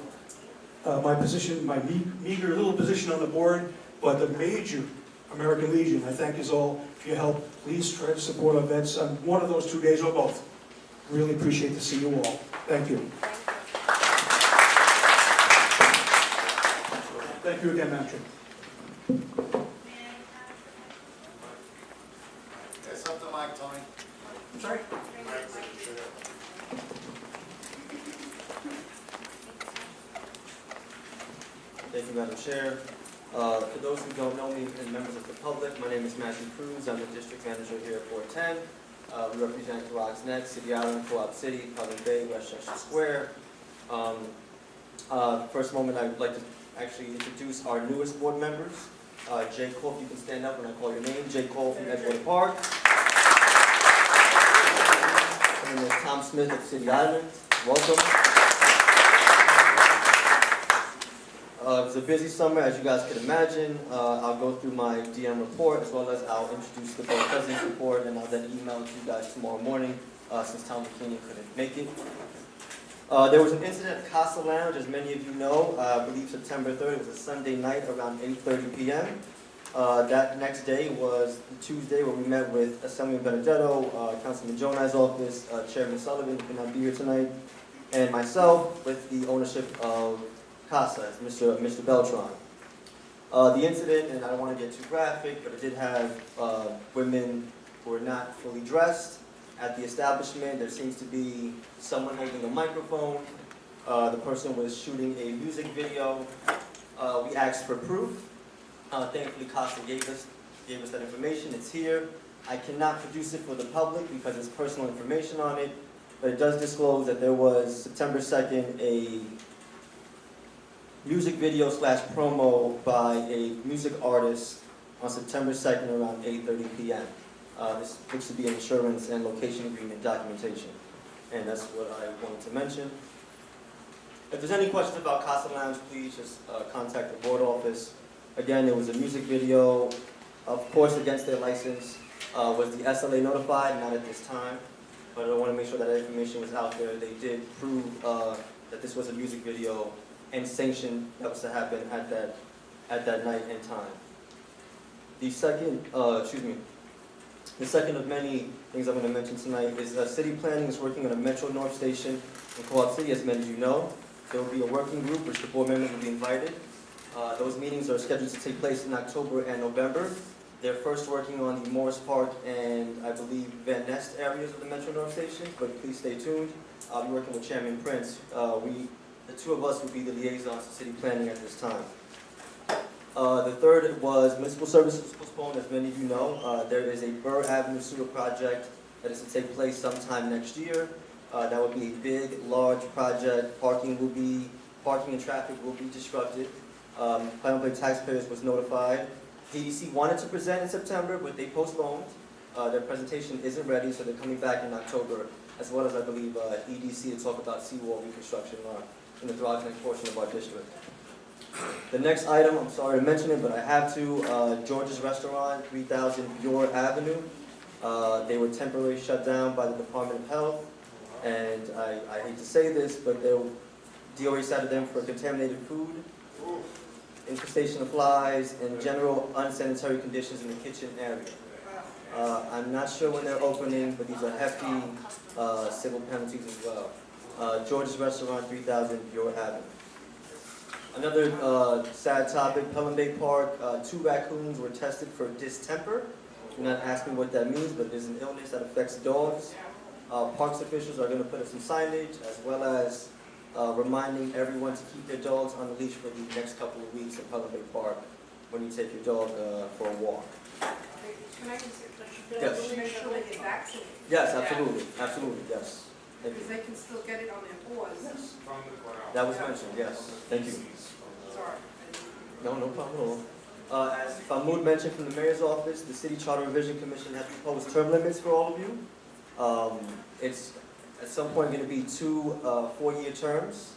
my position, my meager little position on the board, but the major American Legion. I thank you all for your help. Please try to support our vets on one of those 2 days or both. Really appreciate to see you all. Thank you. Thank you again, Madam Chair. There's something like Tony. I'm sorry? Thank you, Madam Chair. For those who don't know me and members of the public, my name is Matthew Cruz. I'm the district manager here at 410. We represent Throgs Neck, City Island, Co-op City, Pelham Bay, Westchester Square. First moment, I'd like to actually introduce our newest board members. Jay Cole, if you can stand up when I call your name. Jay Cole from Edgewater Park. And then there's Tom Smith of City Island. Welcome. It was a busy summer, as you guys can imagine. I'll go through my DM report, as well as I'll introduce the Board President's report, and I'll then email it to you guys tomorrow morning, since Tom McKinney couldn't make it. There was an incident at Casa Lounge, as many of you know. I believe September 3rd, it was a Sunday night around 8:30 p.m. That next day was the Tuesday where we met with Assemblyman Benedetto, Councilman Jonai's office, Chairman Sullivan, who cannot be here tonight, and myself with the ownership of Casa, Mr. Beltran. The incident, and I don't want to get too graphic, but it did have women who were not fully dressed at the establishment. There seems to be someone holding a microphone. The person was shooting a music video. We asked for proof. Thankfully, Casa gave us that information. It's here. I cannot produce it for the public because it's personal information on it, but it does disclose that there was September 2nd a music video / promo by a music artist on September 2nd around 8:30 p.m. This looks to be insurance and location agreement documentation, and that's what I wanted to mention. If there's any questions about Casa Lounge, please just contact the board office. Again, it was a music video, of course, against their license. Was the SLA notified? Not at this time, but I want to make sure that information was out there. They did prove that this was a music video and sanctioned that was to happen at that night and time. The second of many things I'm going to mention tonight is city planning is working on a Metro North station in Co-op City, as many of you know. There will be a working group which the board members will be invited. Those meetings are scheduled to take place in October and November. They're first working on the Morris Park and I believe Van Nest areas of the Metro North station, but please stay tuned. I'll be working with Chairman Prince. The two of us will be the liaisons to city planning at this time. The third was municipal services postponed, as many of you know. There is a Burr Avenue sewer project that is to take place sometime next year. That would be a big, large project. Parking and traffic will be disrupted. Pelham Bay taxpayers was notified. DDC wanted to present in September, but they postponed. Their presentation isn't ready, so they're coming back in October, as well as I believe EDC to talk about seawall reconstruction in the Throgs Neck portion of our district. The next item, I'm sorry to mention it, but I have to, George's Restaurant, 3000 Bure Avenue. They were temporarily shut down by the Department of Health, and I hate to say this, but DOA cited them for contaminated food, infestation of flies, and general unsanitary conditions in the kitchen area. I'm not sure when they're opening, but these are hefty civil penalties as well. George's Restaurant, 3000 Bure Avenue. Another sad topic, Pelham Bay Park, 2 raccoons were tested for distemper. Do not ask me what that means, but there's an illness that affects dogs. Parks officials are going to put up some signage, as well as reminding everyone to keep their dogs on the leash for the next couple of weeks at Pelham Bay Park when you take your dog for a walk. Can I just, Yes. make sure they get vaccinated? Yes, absolutely, absolutely, yes. Thank you. Because they can still get it on their paws. That was mentioned, yes. Thank you. Sorry. No problem at all. As Mahmoud mentioned from the mayor's office, the City Charter Revision Commission has proposed term limits for all of you. It's at some point going to be 2 4-year terms.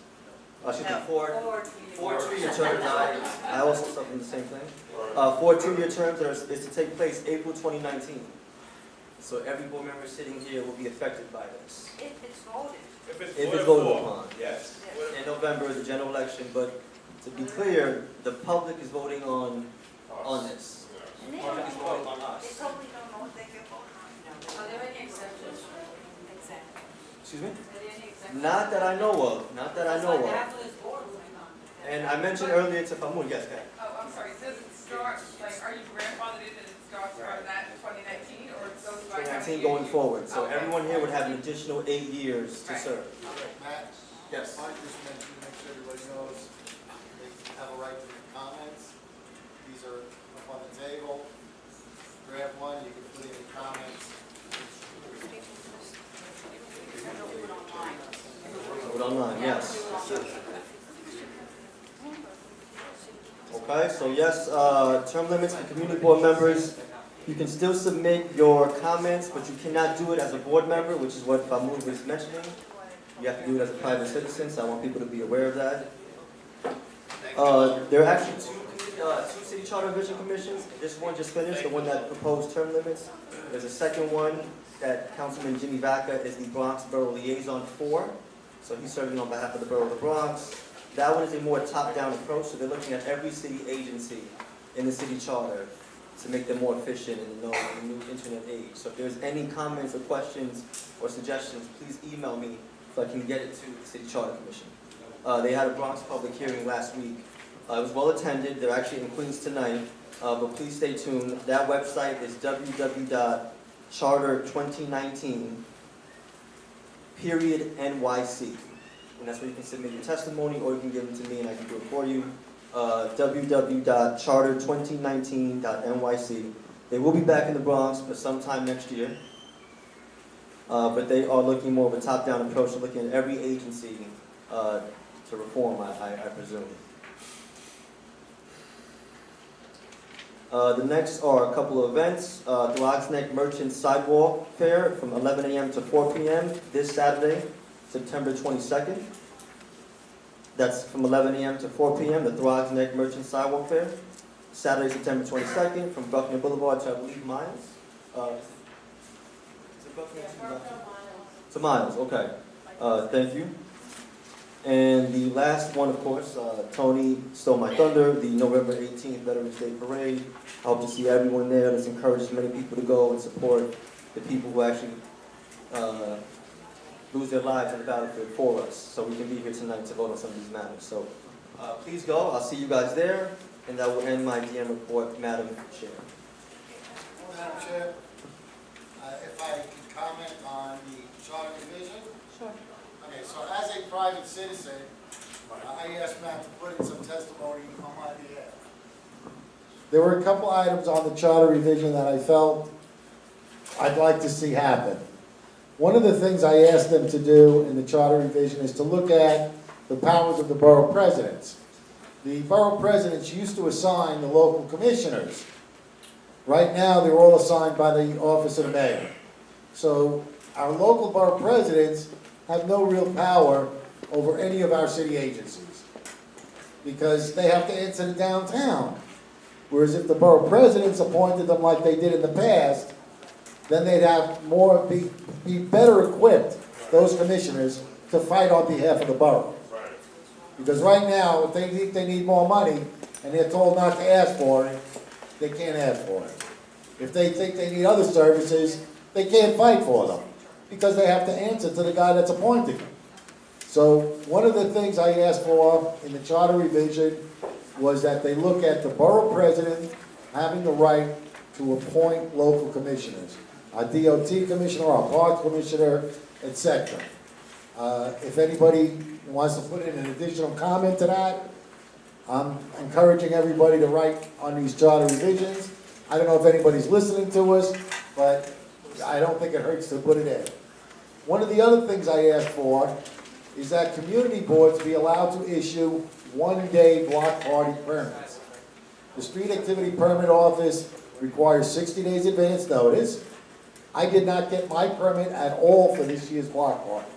I should be 4 2-year terms. I also suffered the same thing. 4 2-year terms is to take place April 2019. So every board member sitting here will be affected by this. If it's voted. If it's voted upon. Yes. In November is the general election, but to be clear, the public is voting on this. And they Or don't at least know, vote on they us. totally don't know what they can vote on. Are there any exceptions? Exactly. Excuse me? Are there any exceptions? Not that I know of, not that I know of. Half of this board will be gone. And I mentioned earlier to Famoud, yes, go ahead. Oh, I'm sorry, does it start, like, are you grandfathered in and it starts from that 2019, or it goes by how many 2019 going years? forward, so Okay. everyone here would have an additional 8 years to Right. serve. Matt, Yes. I just mentioned, make sure everybody knows, they have a right to make comments. These are up on the table. Grab one, you can put in your comments. Vote online, yes. Okay, so yes, term limits for community board members. You can still submit your comments, but you cannot do it as a board member, which is what Famoud was mentioning. You have to do it as a private citizen, so I want people to be aware of that. There are actually two city charter revision commissions. This one just finished, the one that proposed term limits. There's a second one that Councilman Jimmy Vaca is the Bronx Borough Liaison for. So he's serving on behalf of the Borough of the Bronx. That one is a more top-down approach, so they're looking at every city agency in the city charter to make them more efficient in the new internet age. So if there's any comments or questions or suggestions, please email me so I can get it to the City Charter Commission. They had a Bronx public hearing last week. It was well attended. They're actually in Queens tonight, but please stay tuned. That website is www.charter2019.NYC. And that's where you can submit your testimony, or you can give them to me and I can do it for you. www.charter2019.NYC. They will be back in the Bronx, but sometime next year. But they are looking more of a top-down approach, to looking at every agency to reform, I presume. The next are a couple of events. The Logs Neck Merchant Sidewalk Fair from 11 a.m. to 4 p.m. this Saturday, September 22nd. That's from 11 a.m. to 4 p.m., the Throgs Neck Merchant Sidewalk Fair. Saturday, September 22nd, from Buckner Boulevard to, I believe, Miles. Is it Buckner to Miles, okay. Thank you. And the last one, of course, Tony stole my thunder, the November 18th Veterans Day Parade. I hope to see everyone there. Let's encourage as many people to go and support the people who actually lose their lives in the battlefield for us, so we can be here tonight to vote on some of these matters. So please go. I'll see you guys there, and that will end my DM report, Madam Chair. Madam Chair, if I could comment on the charter revision? Sure. Okay, so as a private citizen, I asked Matt to put in some testimony on my behalf. There were a couple items on the charter revision that I felt I'd like to see happen. One of the things I asked them to do in the charter revision is to look at the powers of the borough presidents. The borough presidents used to assign the local commissioners. Right now, they're all assigned by the office of the mayor. So our local borough presidents have no real power over any of our city agencies because they have to answer to downtown. Whereas if the borough presidents appointed them like they did in the past, then they'd have more, be better equipped, those commissioners, to fight on behalf of the borough. Because right now, if they think they need more money and they're told not to ask for it, they can't ask for it. If they think they need other services, they can't fight for them because they have to answer to the guy that's appointing them. So one of the things I asked for in the charter revision was that they look at the borough president having the right to appoint local commissioners, a DOT commissioner, a parks commissioner, etc. If anybody wants to put in an additional comment to that, I'm encouraging everybody to write on these charter revisions. I don't know if anybody's listening to us, but I don't think it hurts to put it in. One of the other things I asked for is that community boards be allowed to issue one-day block party permits. The street activity permit office requires 60 days advance notice. I did not get my permit at all for this year's block party.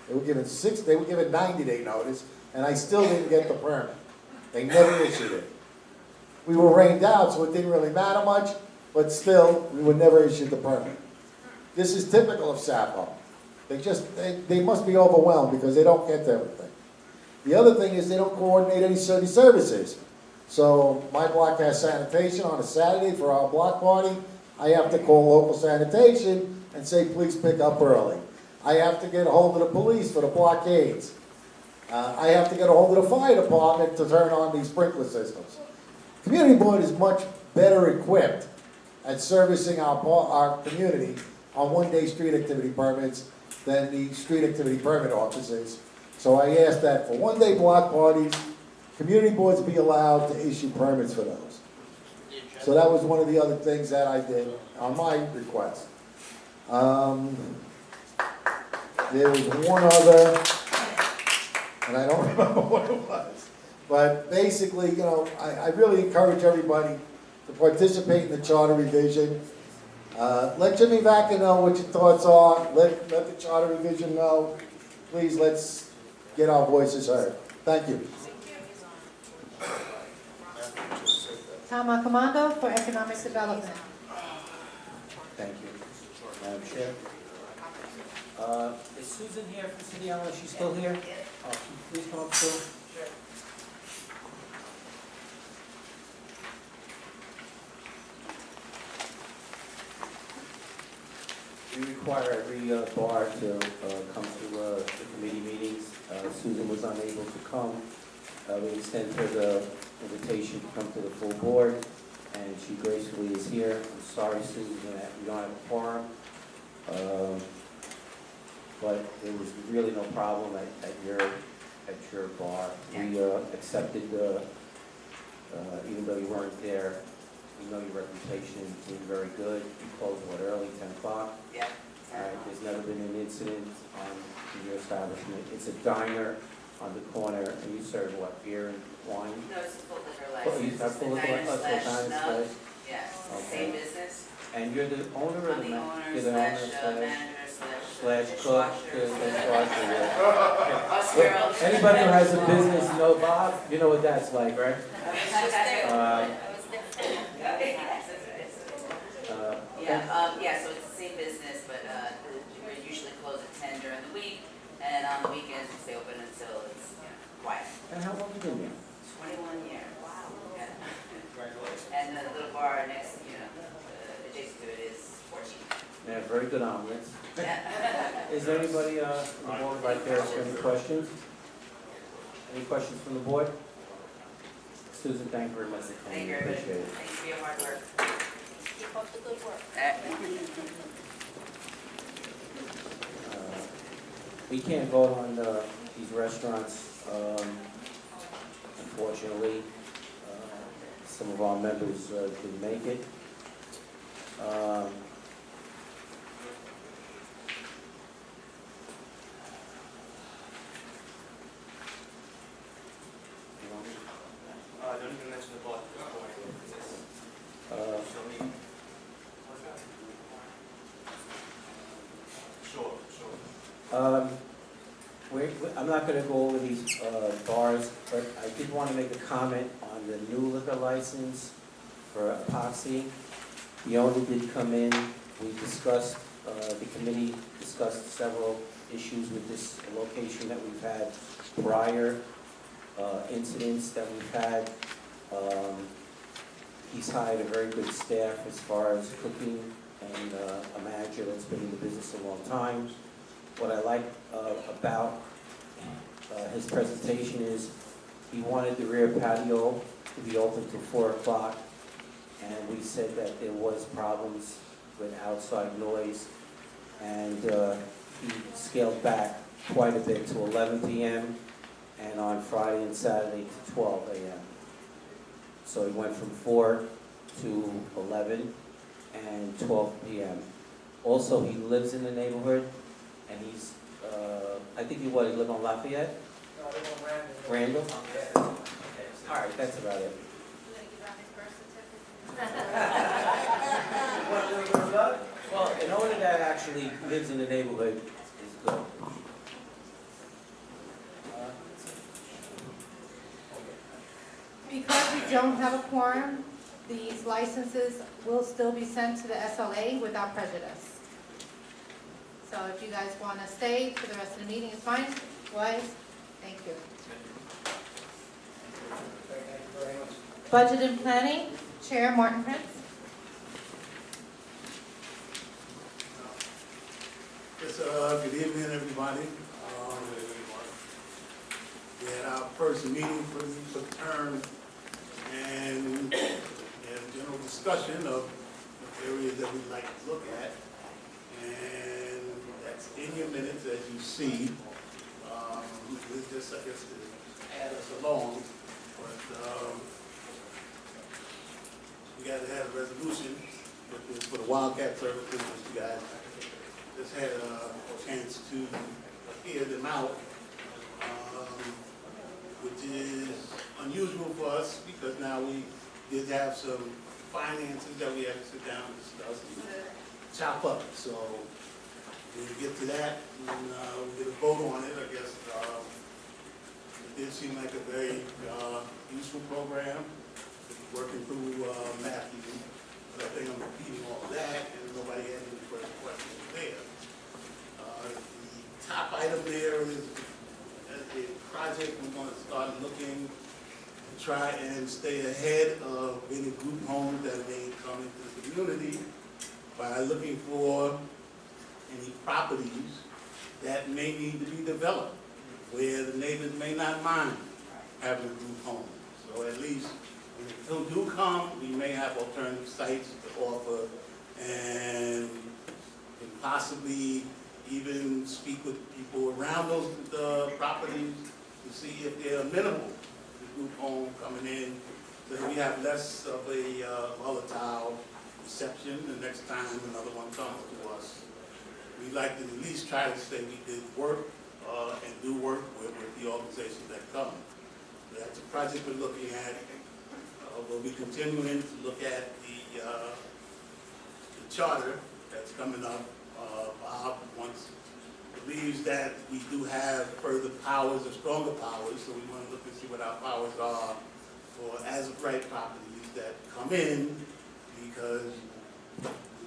They were given 90-day notice, and I still didn't get the permit. They never issued it. We were rained out, so it didn't really matter much, but still, we were never issued the permit. This is typical of SAPO. They must be overwhelmed because they don't get to everything. The other thing is they don't coordinate any city services. So my block has sanitation on a Saturday for our block party. I have to call local sanitation and say, please pick up early. I have to get a hold of the police for the blockades. I have to get a hold of the fire department to turn on these sprinkler systems. Community board is much better equipped at servicing our community on one-day street activity permits than the street activity permit office is. So I ask that for one-day block parties, community boards be allowed to issue permits for those. So that was one of the other things that I did on my request. There was one other, and I don't remember what it was. But basically, you know, I really encourage everybody to participate in the charter revision. Let Jimmy Vaca know what your thoughts are. Let the charter revision know. Please, let's get our voices heard. Thank you. Tom Accomando for Economic Development. Thank you. Madam Chair. Is Susan here from City Island? Is she still here? Can you please come up, Sue? We require every bar to come to the committee meetings. Susan was unable to come. We extend her the invitation to come to the full board, and she gracefully is here. I'm sorry, Susan, that we don't have a quorum. But there was really no problem at your bar. We accepted, even though you weren't there, we know your reputation is being very good. You closed, what, early, 10 o'clock? Yeah. All right, there's never been an incident in your establishment. It's a diner on the corner, and you serve what, beer and wine? No, it's a full liquor Oh, license. you have full liquor, It's a okay, diner slash diner snub. slash- Yes, Okay. same business. And you're the owner or I'm the the ma- owner you're the owner slash manager slash cook, dishwasher, yeah. Us we're all- Anybody who has a business, know Bob, you know what that's like, right? Yeah, so it's the same business, but we usually close at 10 during the week, and on the weekends we stay open until it's quiet. And how long have you been there? 21 years. Wow. Yeah. And the little bar next, adjacent to it is 14. Yeah, very good omelets. Yeah. Is there anybody on the board right there for any questions? Any questions from the board? Susan, thank you very much for Thank coming. you, everybody. Appreciate it. Thanks for your hard work. Keep up the good work. We can't vote on these restaurants, unfortunately. Some of our members didn't make it. Don't even mention the block. Sure. I'm not going to go over these bars, but I did want to make a comment on the new liquor license for Epoxy. The owner did come in. We discussed, the committee discussed several issues with this location that we've had prior, incidents that we've had. He's hired a very good staff as far as cooking and a manager that's been in the business a long time. What I like about his presentation is he wanted the rear patio to be open till 4 o'clock, and we said that there was problems with outside noise, and he scaled back quite a bit to 11 p.m. and on Friday and Saturday to 12 a.m. So he went from 4 to 11 and 12 p.m. Also, he lives in the neighborhood, and he's, I think he live on Lafayette? No, I live on Randall? Okay. All right, that's about it. Well, an owner that actually lives in the neighborhood is good. Because we don't have a quorum, these licenses will still be sent to the SLA without prejudice. So if you guys want to stay for the rest of the meeting, it's fine. Otherwise, thank you. Thank you very much. Budget and Planning, Chair Martin Prince. Yes, good evening, everybody. We had our first meeting for the term, and we had a general discussion of areas that we'd like to look at. And that's in your minutes, as you see. It's just, I guess, to add us along. But we got to have a resolution, which is for the Wildcat Services, which you guys just had a chance to hear them out, which is unusual for us because now we did have some finances that we had to sit down and discuss and chop up. So when we get to that, and we get a vote on it, I guess it did seem like a very useful program, working through Matthew. But I think I'm repeating all of that, and nobody had any further questions there. The top item there is a project we want to start looking to try and stay ahead of any group homes that may come into the community by looking for any properties that may need to be developed, where the neighbors may not mind having a group home. So at least when they do come, we may have alternative sites to offer and possibly even speak with people around those properties to see if they're amenable to group home coming in, so that we have less of a volatile reception the next time another one comes to us. We like to at least try to say we did work and do work with the organizations that come. That's a project we're looking at. We'll be continuing to look at the charter that's coming up. Bob believes that we do have further powers or stronger powers, so we want to look and see what our powers are for as-of-right properties that come in, because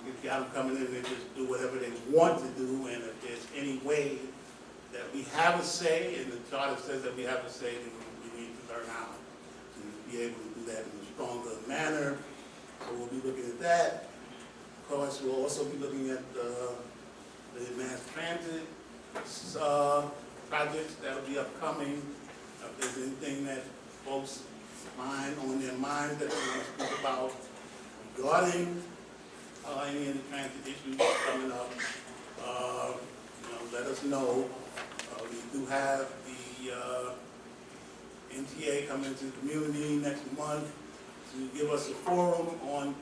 we've got them coming in and they just do whatever they want to do, and if there's any way that we have a say, and the charter says that we have a say, then we need to learn how to be able to do that in a stronger manner. So we'll be looking at that. Of course, we'll also be looking at the mass transit projects that'll be upcoming. If there's anything that folks on their mind that they want to speak about regarding any of the transit issues coming up, let us know. We do have the NTA coming into the community next month to give us a forum on